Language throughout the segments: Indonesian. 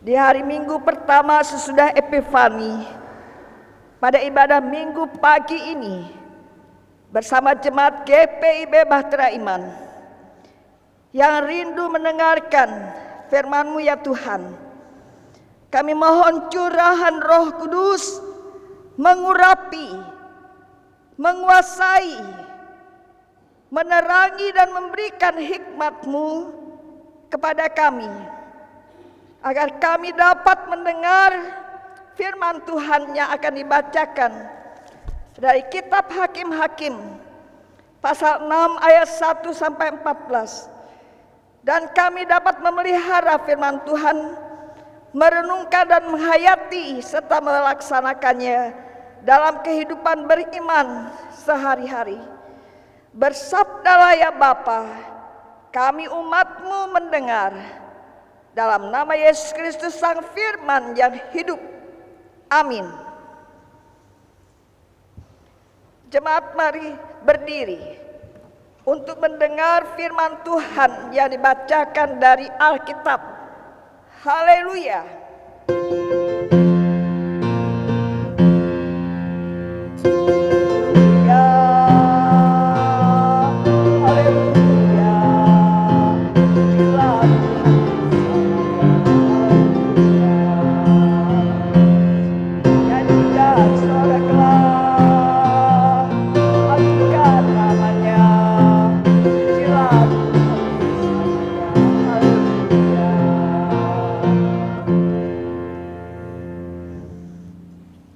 Di hari Minggu pertama sesudah Epifani, pada ibadah Minggu pagi ini, bersama jemaat GPIB Bahtera Iman yang rindu mendengarkan firman-Mu ya Tuhan, kami mohon curahan Roh Kudus mengurapi, menguasai, menerangi dan memberikan hikmat-Mu kepada kami, agar kami dapat mendengar firman Tuhan yang akan dibacakan dari kitab Hakim-Hakim pasal 6 ayat 1 sampai 14, dan kami dapat memelihara firman Tuhan, merenungkan dan menghayati serta melaksanakannya dalam kehidupan beriman sehari-hari. Bersabdalah ya Bapa, kami umat-Mu mendengar, dalam nama Yesus Kristus Sang Firman yang hidup. Amin. Jemaat, mari berdiri untuk mendengar firman Tuhan yang dibacakan dari Alkitab. Haleluya.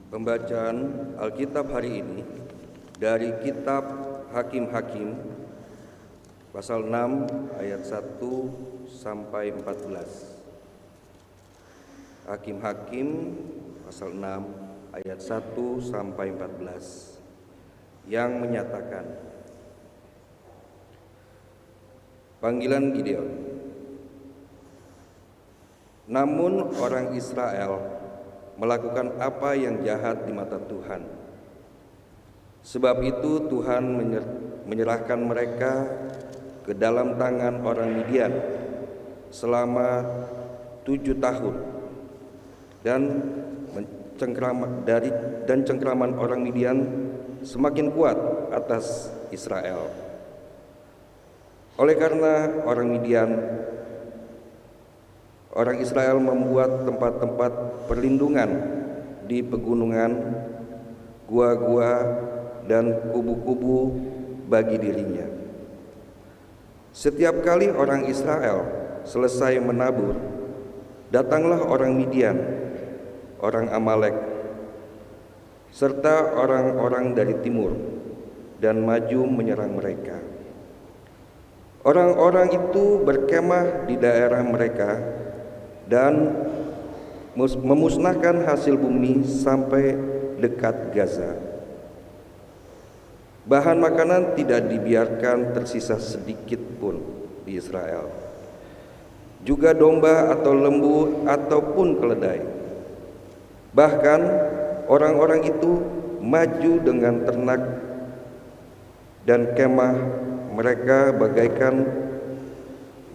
Pembacaan Alkitab hari ini dari kitab Hakim-Hakim pasal 6 ayat 1 sampai 14. Hakim-Hakim pasal 6 ayat 1 sampai 14 yang menyatakan, panggilan Gideon. Namun orang Israel melakukan apa yang jahat di mata Tuhan. Sebab itu Tuhan menyerahkan mereka ke dalam tangan orang Midian selama 7 tahun, dan cengkraman orang Midian semakin kuat atas Israel. Oleh karena orang Midian, orang Israel membuat tempat-tempat perlindungan di pegunungan, gua-gua, dan kubu-kubu bagi dirinya. Setiap kali orang Israel selesai menabur, datanglah orang Midian, orang Amalek, serta orang-orang dari timur, dan maju menyerang mereka. Orang-orang itu berkemah di daerah mereka dan memusnahkan hasil bumi sampai dekat Gaza. Bahan makanan tidak dibiarkan tersisa sedikit pun di Israel, juga domba atau lembu ataupun keledai. Bahkan orang-orang itu maju dengan ternak dan kemah mereka bagaikan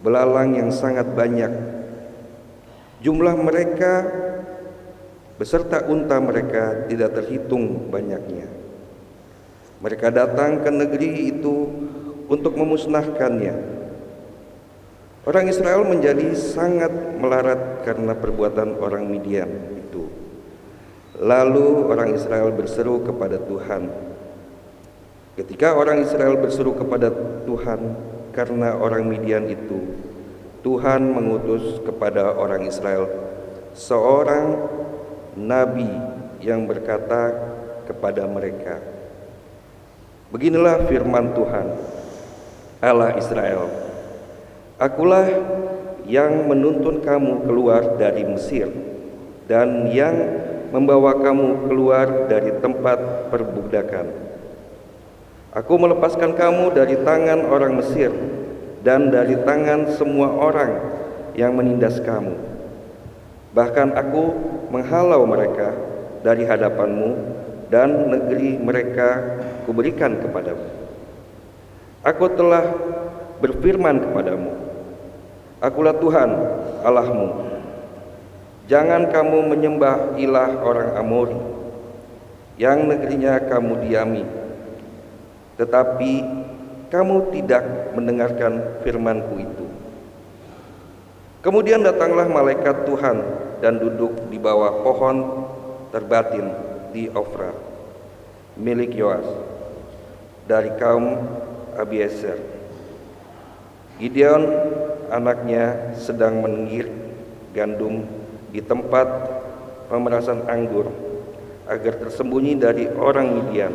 belalang yang sangat banyak. Jumlah mereka beserta unta mereka tidak terhitung banyaknya. Mereka datang ke negeri itu untuk memusnahkannya. Orang Israel menjadi sangat melarat karena perbuatan orang Midian itu. Lalu orang Israel berseru kepada Tuhan. Ketika orang Israel berseru kepada Tuhan karena orang Midian itu, Tuhan mengutus kepada orang Israel seorang nabi yang berkata kepada mereka, beginilah firman Tuhan, Allah Israel, akulah yang menuntun kamu keluar dari Mesir dan yang membawa kamu keluar dari tempat perbudakan. Aku melepaskan kamu dari tangan orang Mesir dan dari tangan semua orang yang menindas kamu. Bahkan aku menghalau mereka dari hadapanmu, dan negeri mereka kuberikan kepadamu. Aku telah berfirman kepadamu, akulah Tuhan Allahmu. Jangan kamu menyembah ilah orang Amori, yang negerinya kamu diami, tetapi kamu tidak mendengarkan firman-Ku itu. Kemudian datanglah malaikat Tuhan dan duduk di bawah pohon terbatin di Ofra, milik Yoas, dari kaum Abiezer. Gideon anaknya sedang menengir gandum di tempat pemerasan anggur agar tersembunyi dari orang Midian.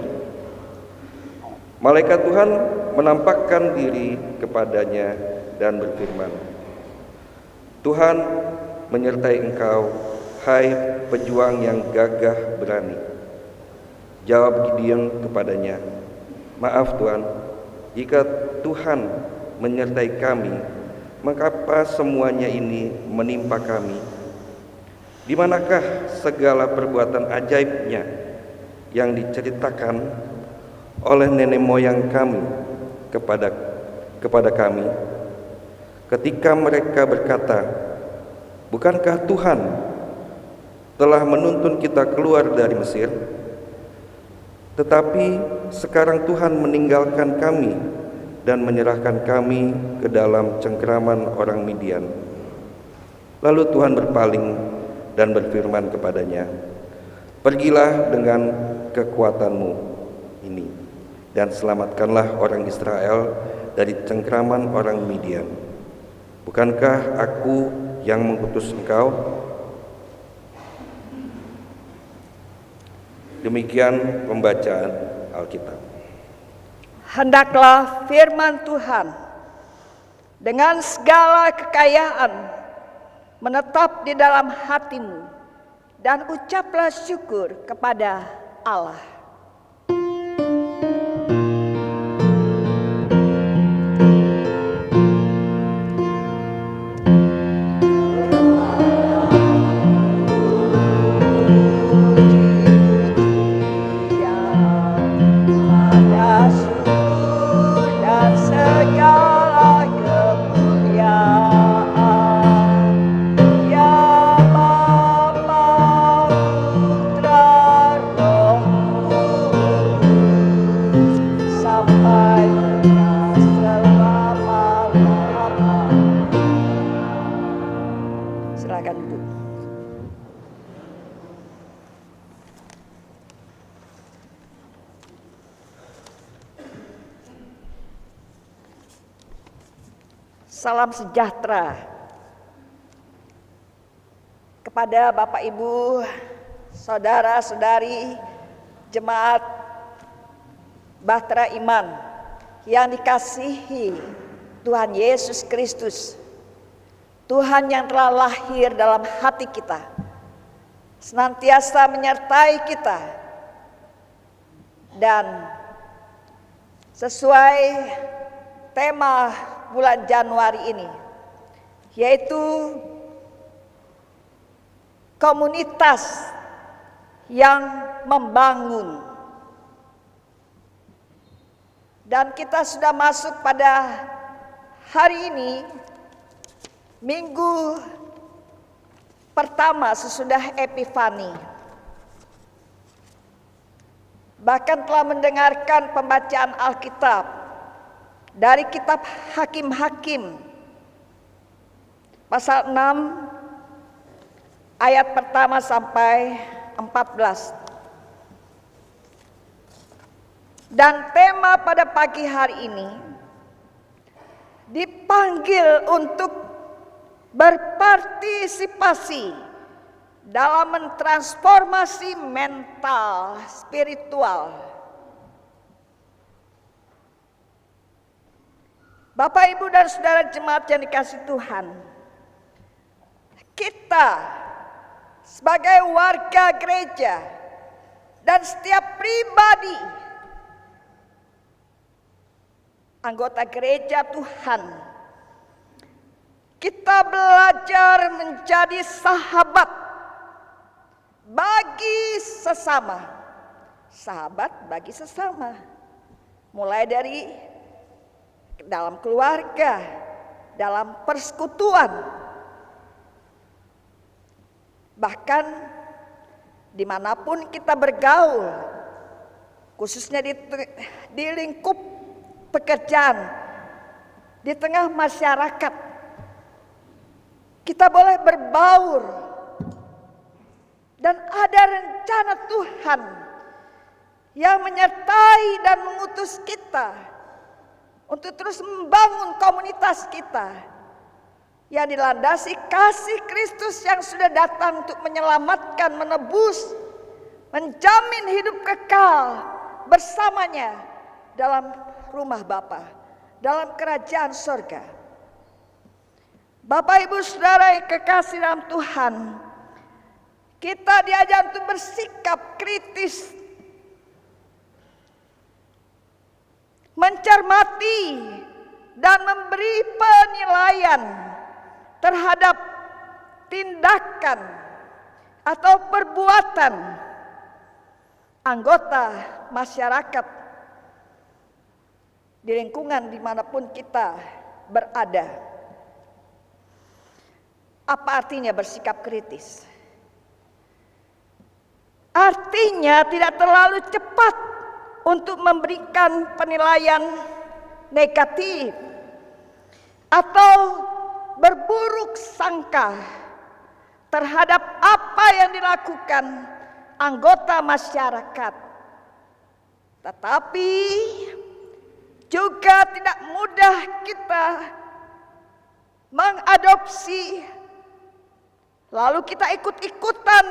Malaikat Tuhan menampakkan diri kepadanya dan berfirman, Tuhan menyertai engkau, hai pejuang yang gagah berani. Jawab Gideon kepadanya, maaf Tuhan, jika Tuhan menyertai kami, mengapa semuanya ini menimpa kami? Di manakah segala perbuatan ajaibnya yang diceritakan oleh nenek moyang kami kepada kami, ketika mereka berkata, bukankah Tuhan telah menuntun kita keluar dari Mesir? Tetapi sekarang Tuhan meninggalkan kami dan menyerahkan kami ke dalam cengkeraman orang Midian. Lalu Tuhan berpaling dan berfirman kepadanya, pergilah dengan kekuatanmu ini dan selamatkanlah orang Israel dari cengkeraman orang Midian. Bukankah aku yang mengutus engkau? Demikian pembacaan Alkitab. Hendaklah firman Tuhan dengan segala kekayaan menetap di dalam hatimu, dan ucaplah syukur kepada Allah. Salam sejahtera kepada Bapak Ibu, saudara-saudari jemaat Bahtera Iman yang dikasihi Tuhan Yesus Kristus. Tuhan yang telah lahir dalam hati kita, senantiasa menyertai kita, dan sesuai tema bulan Januari ini, yaitu komunitas yang membangun. Dan kita sudah masuk pada hari ini, minggu pertama sesudah Epifani. Bahkan telah mendengarkan pembacaan Alkitab dari kitab Hakim-Hakim pasal 6 ayat pertama sampai 14. Dan tema pada pagi hari ini dipanggil untuk berpartisipasi dalam mentransformasi mental spiritual. Bapak, Ibu, dan saudara jemaat yang dikasihi Tuhan, kita sebagai warga gereja dan setiap pribadi anggota gereja Tuhan, kita belajar menjadi sahabat bagi sesama. Sahabat bagi sesama, mulai dari dalam keluarga, dalam persekutuan, Bahkan dimanapun kita bergaul, khususnya di lingkup pekerjaan, di tengah masyarakat, kita boleh berbaur. Dan ada rencana Tuhan yang menyertai dan mengutus kita untuk terus membangun komunitas kita yang dilandasi kasih Kristus yang sudah datang untuk menyelamatkan, menebus, menjamin hidup kekal bersamanya dalam rumah Bapa, dalam kerajaan sorga. Bapak Ibu Saudara yang kekasih dalam Tuhan, kita diajar untuk bersikap kritis, mencermati dan memberi penilaian terhadap tindakan atau perbuatan anggota masyarakat di lingkungan dimanapun kita berada. Apa artinya bersikap kritis? Artinya tidak terlalu cepat untuk memberikan penilaian negatif atau berburuk sangka terhadap apa yang dilakukan anggota masyarakat. Tetapi juga tidak mudah kita mengadopsi, lalu kita ikut-ikutan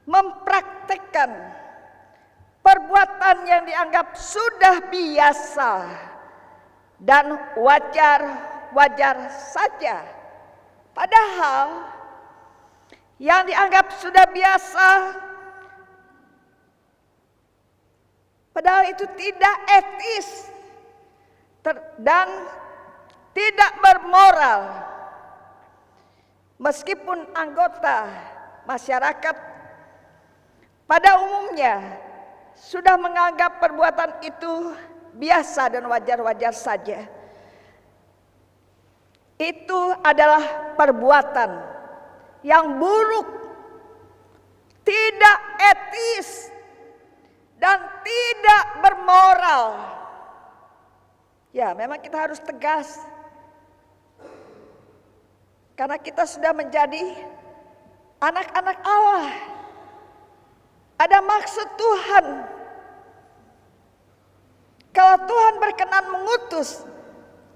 mempraktekkan perbuatan yang dianggap sudah biasa dan wajar saja. Padahal yang dianggap sudah biasa, padahal itu tidak etis dan tidak bermoral. Meskipun anggota masyarakat pada umumnya sudah menganggap perbuatan itu biasa dan wajar-wajar saja, itu adalah perbuatan yang buruk, tidak etis, dan tidak bermoral. Ya, memang kita harus tegas, karena kita sudah menjadi anak-anak Allah. Ada maksud Tuhan. Kalau Tuhan berkenan mengutus,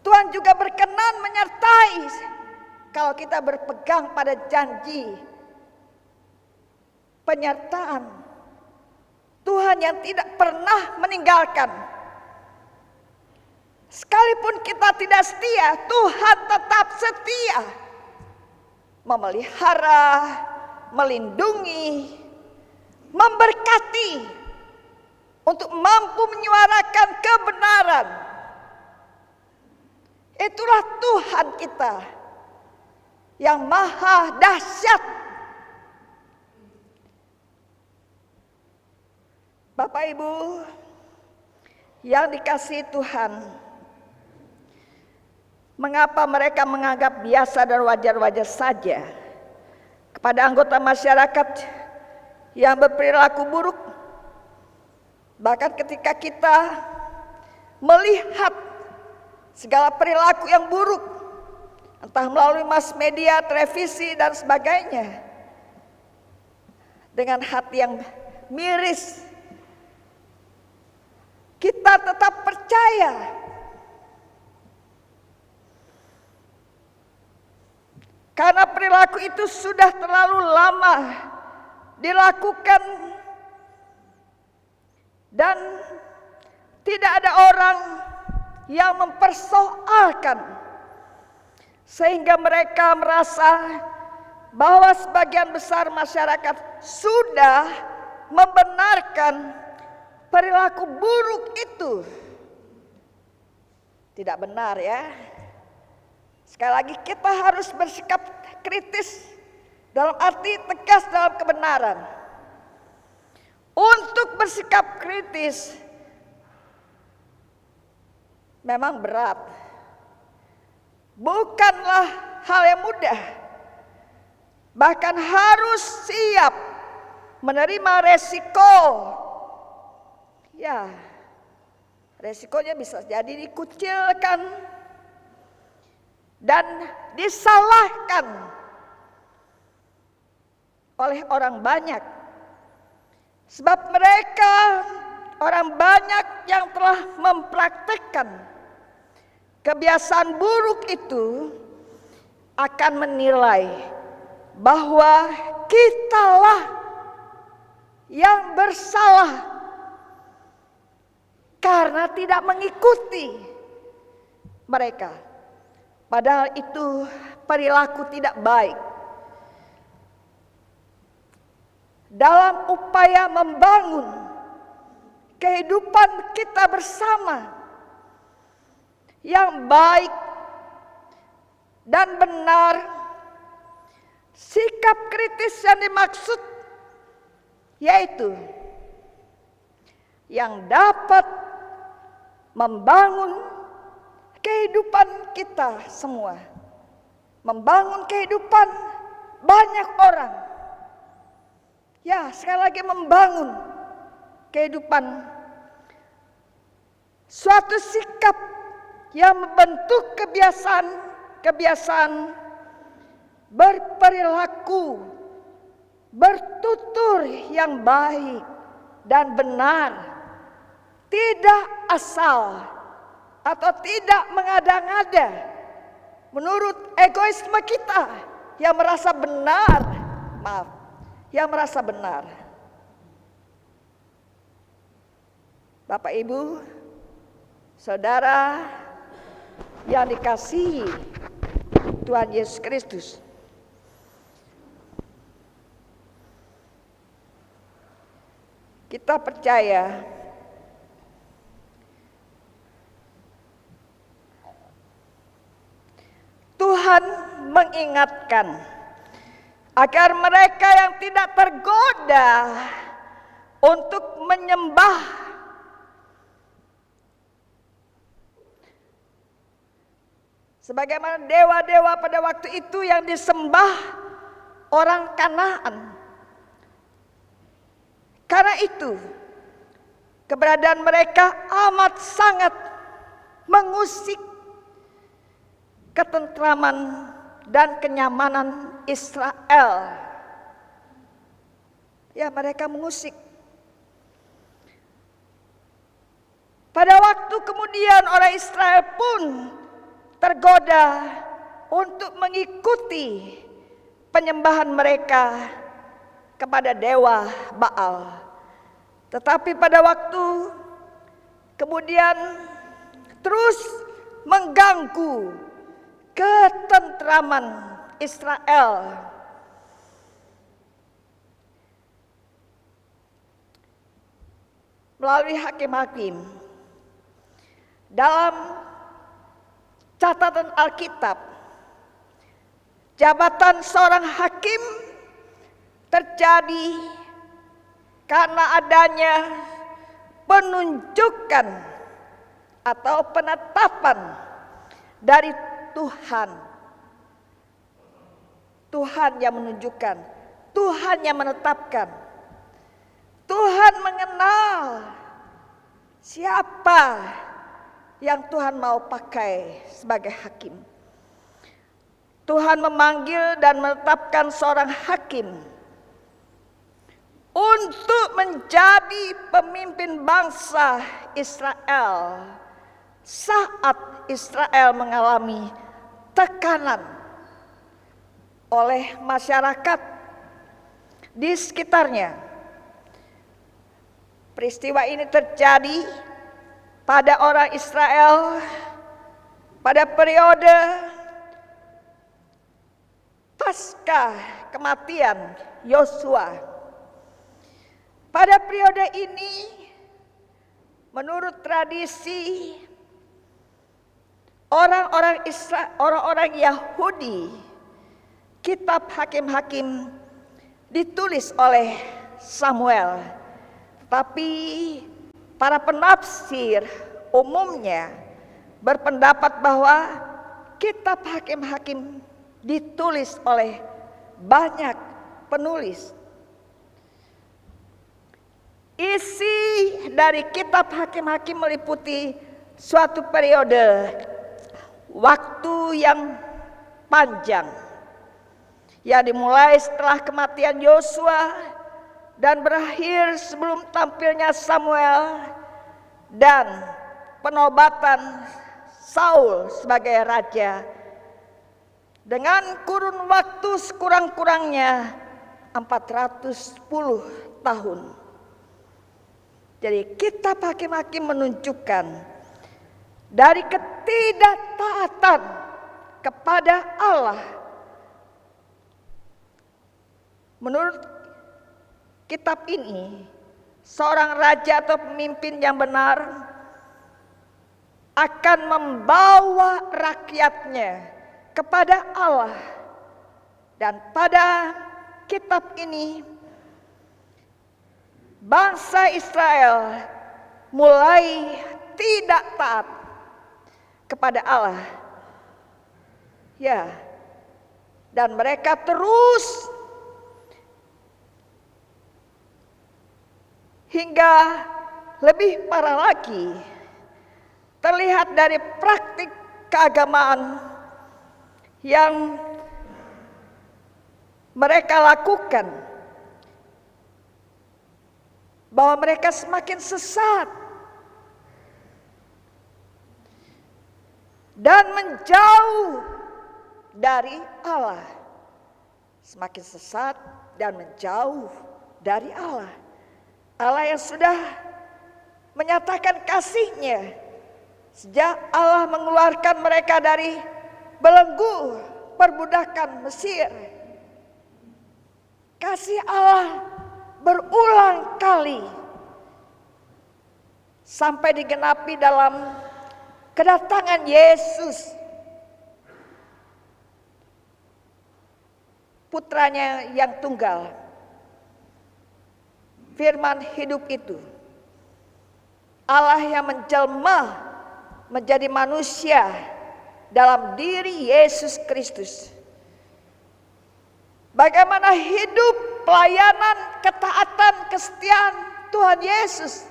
Tuhan juga berkenan menyertai. Kalau kita berpegang pada janji penyertaan Tuhan yang tidak pernah meninggalkan. Sekalipun kita tidak setia, Tuhan tetap setia, memelihara, melindungi, memberkati, untuk mampu menyuarakan kebenaran. Itulah Tuhan kita yang maha dahsyat. Bapak Ibu yang dikasihi Tuhan, mengapa mereka menganggap biasa dan wajar-wajar saja kepada anggota masyarakat yang berperilaku buruk? Bahkan ketika kita melihat segala perilaku yang buruk, entah melalui mass media, televisi, dan sebagainya, dengan hati yang miris, kita tetap percaya karena perilaku itu sudah terlalu lama dilakukan dan tidak ada orang yang mempersoalkan, sehingga mereka merasa bahwa sebagian besar masyarakat sudah membenarkan perilaku buruk itu. Tidak benar ya. Sekali lagi kita harus bersikap kritis, dalam arti tegas dalam kebenaran. Untuk bersikap kritis memang berat, bukanlah hal yang mudah. bahkan harus siap menerima resiko. Ya, resikonya bisa jadi dikucilkan dan disalahkan oleh orang banyak. Sebab mereka orang banyak yang telah mempraktekkan kebiasaan buruk itu akan menilai bahwa kitalah yang bersalah karena tidak mengikuti mereka. Padahal itu perilaku tidak baik. Dalam upaya membangun kehidupan kita bersama yang baik dan benar, sikap kritis yang dimaksud yaitu yang dapat membangun kehidupan kita semua, membangun kehidupan banyak orang. Ya, sekali lagi membangun kehidupan, suatu sikap yang membentuk kebiasaan berperilaku, bertutur yang baik dan benar, tidak asal atau tidak mengada-ngada menurut egoisme kita yang merasa benar, yang merasa benar. Bapak Ibu, saudara yang dikasihi Tuhan Yesus Kristus, kita percaya Tuhan mengingatkan agar mereka yang tidak tergoda untuk menyembah sebagaimana dewa-dewa pada waktu itu yang disembah orang Kanaan. Karena itu keberadaan mereka amat sangat mengusik ketentraman dan kenyamanan Israel. Ya, mereka mengusik. Pada waktu kemudian orang Israel pun tergoda untuk mengikuti penyembahan mereka kepada dewa Baal. Tetapi pada waktu kemudian terus mengganggu ketentraman Israel, melalui hakim-hakim. Dalam catatan Alkitab, jabatan seorang hakim terjadi karena adanya penunjukan atau penetapan dari Tuhan. Tuhan yang menunjukkan, Tuhan yang menetapkan. Tuhan mengenal siapa yang Tuhan mau pakai sebagai hakim. Tuhan memanggil dan menetapkan seorang hakim untuk menjadi pemimpin bangsa Israel saat Israel mengalami tekanan oleh masyarakat di sekitarnya. Peristiwa ini terjadi pada orang Israel pada periode pasca kematian Yosua. Pada periode ini, menurut tradisi orang-orang Yahudi, kitab hakim-hakim ditulis oleh Samuel. Tapi para penafsir umumnya berpendapat bahwa kitab hakim-hakim ditulis oleh banyak penulis. Isi dari kitab Hakim-Hakim meliputi suatu periode waktu yang panjang yang dimulai setelah kematian Yosua dan berakhir sebelum tampilnya Samuel dan penobatan Saul sebagai raja, dengan kurun waktu sekurang-kurangnya 410 tahun. Jadi kitab Hakim-Hakim menunjukkan dari ketidaktaatan kepada Allah. Menurut kitab ini, seorang raja atau pemimpin yang benar akan membawa rakyatnya kepada Allah. Dan pada kitab ini, bangsa Israel mulai tidak taat kepada Allah. Ya, dan mereka terus hingga lebih parah lagi terlihat dari praktik keagamaan yang mereka lakukan, bahwa mereka semakin sesat dan menjauh dari Allah. Semakin sesat dan menjauh dari Allah. Allah yang sudah menyatakan kasih-Nya sejak Allah mengeluarkan mereka dari belenggu perbudakan Mesir. Kasih Allah berulang kali sampai digenapi dalam kedatangan Yesus, putranya yang tunggal, firman hidup itu, Allah yang menjelma menjadi manusia dalam diri Yesus Kristus. Bagaimana hidup pelayanan, ketaatan, kesetiaan Tuhan Yesus.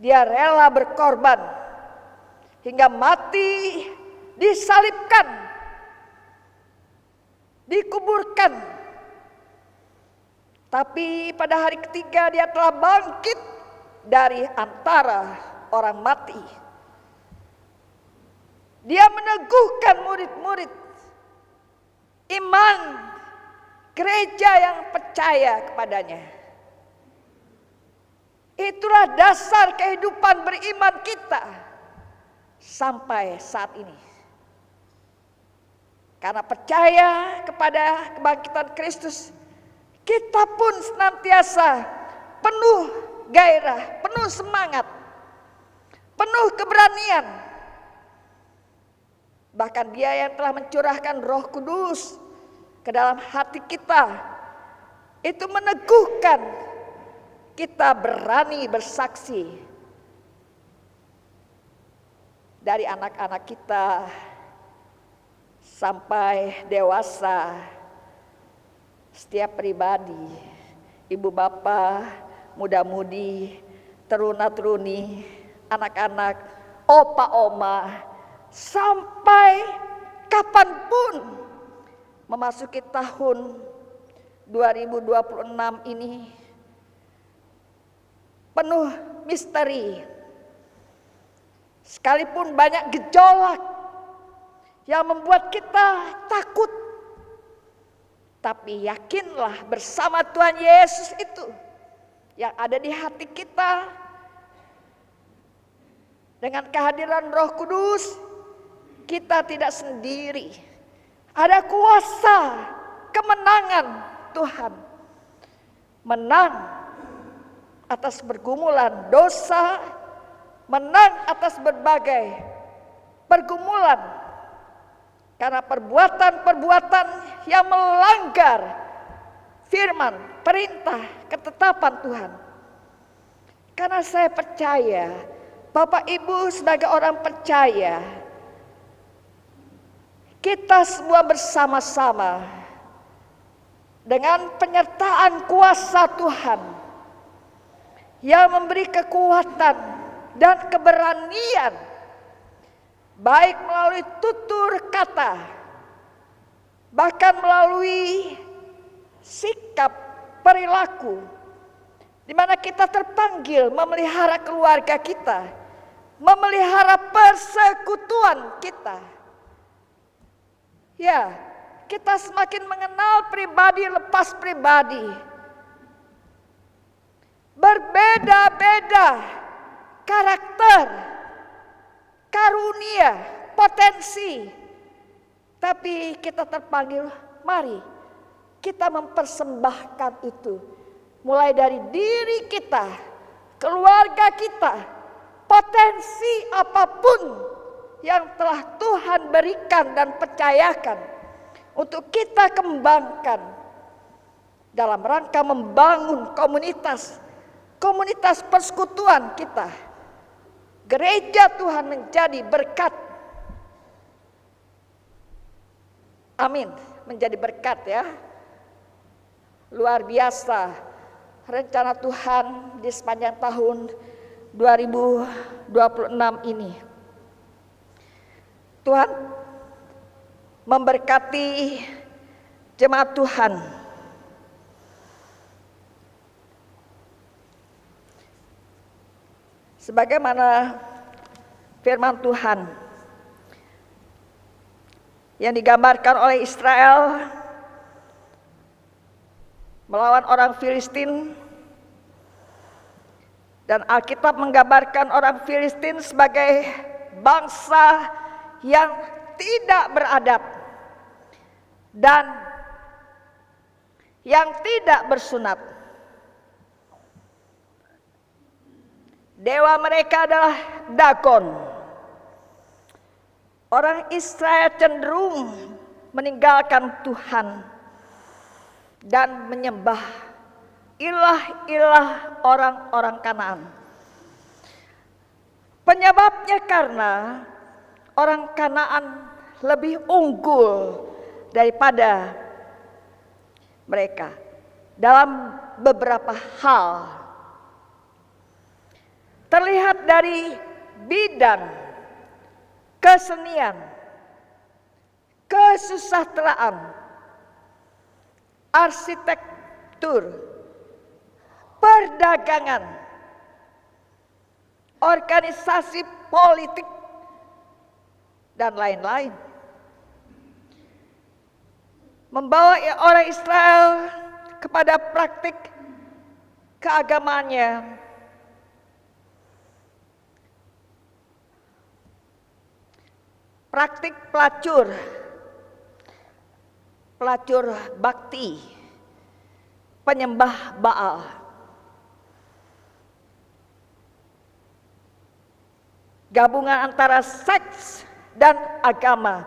Dia rela berkorban hingga mati, disalibkan, dikuburkan. Tapi pada hari ketiga dia telah bangkit dari antara orang mati. Dia meneguhkan murid-murid iman gereja yang percaya kepadanya. Itulah dasar kehidupan beriman kita sampai saat ini. Karena percaya kepada kebangkitan Kristus, kita pun senantiasa penuh gairah, penuh semangat, penuh keberanian. Bahkan Dia yang telah mencurahkan Roh Kudus ke dalam hati kita, itu meneguhkan kita berani bersaksi. Dari anak-anak kita sampai dewasa, setiap pribadi, ibu bapa, muda-mudi, teruna-teruni, anak-anak, opa-oma, sampai kapanpun memasuki tahun 2026 ini penuh misteri. Sekalipun banyak gejolak yang membuat kita takut, tapi yakinlah bersama Tuhan Yesus itu yang ada di hati kita, dengan kehadiran Roh Kudus, kita tidak sendiri. Ada kuasa kemenangan Tuhan. Menang atas pergumulan dosa, menang atas berbagai pergumulan. Karena perbuatan-perbuatan yang melanggar firman, perintah, ketetapan Tuhan. Karena saya percaya, Bapak Ibu sebagai orang percaya, kita semua bersama-sama dengan penyertaan kuasa Tuhan yang memberi kekuatan dan keberanian, baik melalui tutur kata, bahkan melalui sikap perilaku, di mana kita terpanggil memelihara keluarga kita, memelihara persekutuan kita. Ya, kita semakin mengenal pribadi lepas pribadi. Berbeda-beda karakter, karunia, potensi. Tapi kita terpanggil, mari kita mempersembahkan itu. Mulai dari diri kita, keluarga kita, potensi apapun yang telah Tuhan berikan dan percayakan untuk kita kembangkan dalam rangka membangun komunitas persekutuan kita. Gereja Tuhan menjadi berkat. Amin, menjadi berkat ya. Luar biasa rencana Tuhan di sepanjang tahun 2026 ini. Tuhan memberkati jemaat Tuhan. Sebagaimana firman Tuhan yang digambarkan oleh Israel melawan orang Filistin, dan Alkitab menggambarkan orang Filistin sebagai bangsa yang tidak beradab dan yang tidak bersunat. Dewa mereka adalah Dagon. Orang Israel cenderung meninggalkan Tuhan dan menyembah ilah-ilah orang-orang Kanaan. Penyebabnya karena orang Kanaan lebih unggul daripada mereka dalam beberapa hal. Terlihat dari bidang kesenian, kesusastraan, arsitektur, perdagangan, organisasi politik, dan lain-lain. Membawa orang Israel kepada praktik keagamaannya praktik pelacur bakti, penyembah Baal. Gabungan antara seks dan agama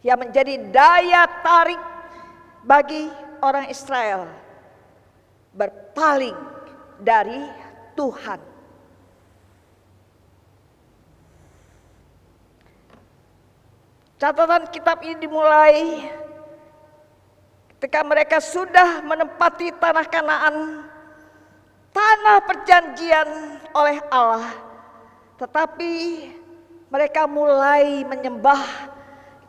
yang menjadi daya tarik bagi orang Israel berpaling dari Tuhan. Catatan kitab ini dimulai ketika mereka sudah menempati tanah Kanaan, tanah perjanjian oleh Allah, tetapi mereka mulai menyembah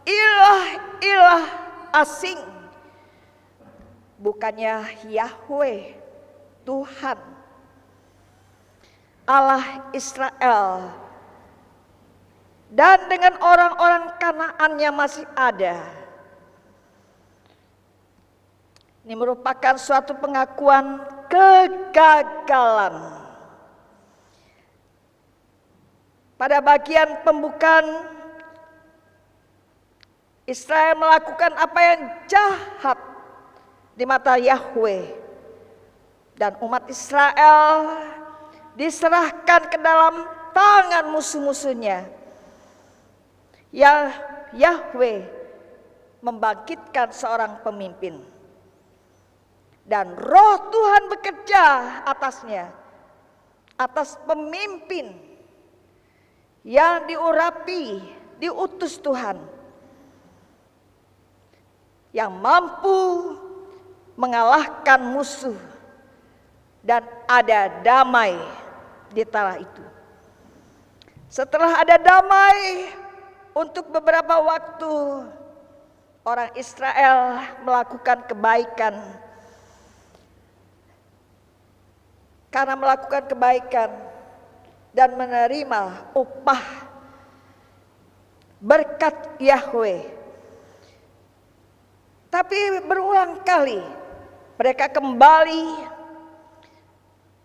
ilah-ilah asing, bukannya Yahweh, Tuhan, Allah Israel. Dan dengan orang-orang Kanaan yang masih ada. Ini merupakan suatu pengakuan kegagalan. Pada bagian pembukaan, Israel melakukan apa yang jahat di mata Yahweh. Dan umat Israel diserahkan ke dalam tangan musuh-musuhnya. Ya, Yahweh membangkitkan seorang pemimpin. Dan roh Tuhan bekerja atasnya. Atas pemimpin yang diurapi, diutus Tuhan. yang mampu mengalahkan musuh, dan ada damai di tanah itu. Setelah ada damai, untuk beberapa waktu orang Israel melakukan kebaikan. Karena melakukan kebaikan dan menerima upah berkat Yahweh. Tapi berulang kali mereka kembali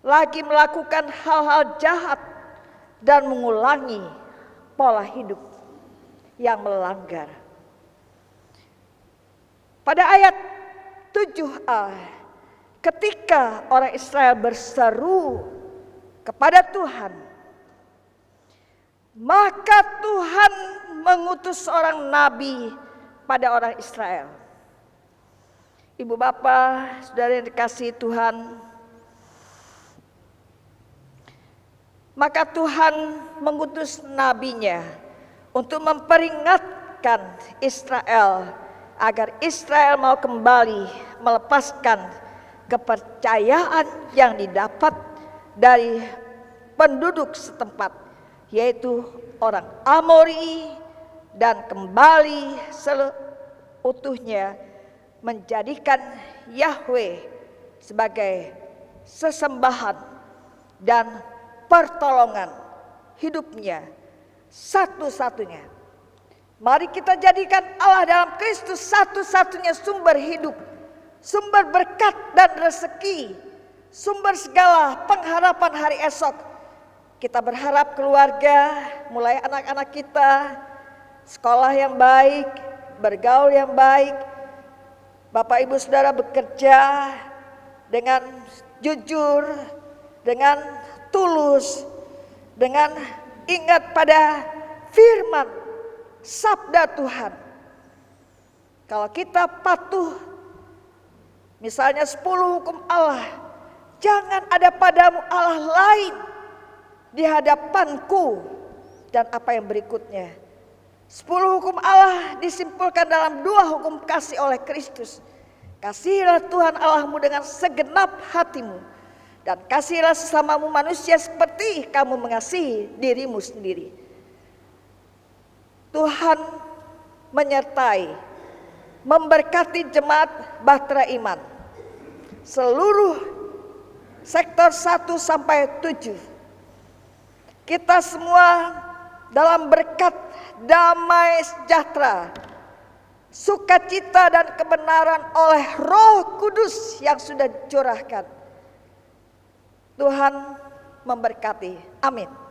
lagi melakukan hal-hal jahat dan mengulangi pola hidup yang melanggar. Pada ayat 7a, ketika orang Israel berseru kepada Tuhan, maka Tuhan mengutus seorang nabi pada orang Israel. Ibu bapak, saudara yang dikasihi Tuhan, maka Tuhan mengutus nabinya untuk memperingatkan Israel agar Israel mau kembali melepaskan kepercayaan yang didapat dari penduduk setempat, yaitu orang Amori, dan kembali seutuhnya menjadikan Yahweh sebagai sesembahan dan pertolongan hidupnya satu-satunya. Mari kita jadikan Allah dalam Kristus satu-satunya sumber hidup, sumber berkat dan rezeki, sumber segala pengharapan hari esok. Kita berharap keluarga, mulai anak-anak kita, sekolah yang baik, bergaul yang baik. Bapak ibu saudara bekerja dengan jujur, dengan tulus, dengan ingat pada firman sabda Tuhan. Kalau kita patuh, misalnya 10 hukum Allah, jangan ada padamu Allah lain di hadapanku, dan apa yang berikutnya. 10 hukum Allah disimpulkan dalam 2 hukum kasih oleh Kristus. Kasihilah Tuhan Allahmu dengan segenap hatimu, dan kasihilah sesamamu manusia seperti kamu mengasihi dirimu sendiri. Tuhan menyertai, memberkati jemaat Bahtera Iman, seluruh sektor 1 sampai 7. Kita semua dalam berkat damai sejahtera, sukacita dan kebenaran oleh Roh Kudus yang sudah dicurahkan. Tuhan memberkati. Amin.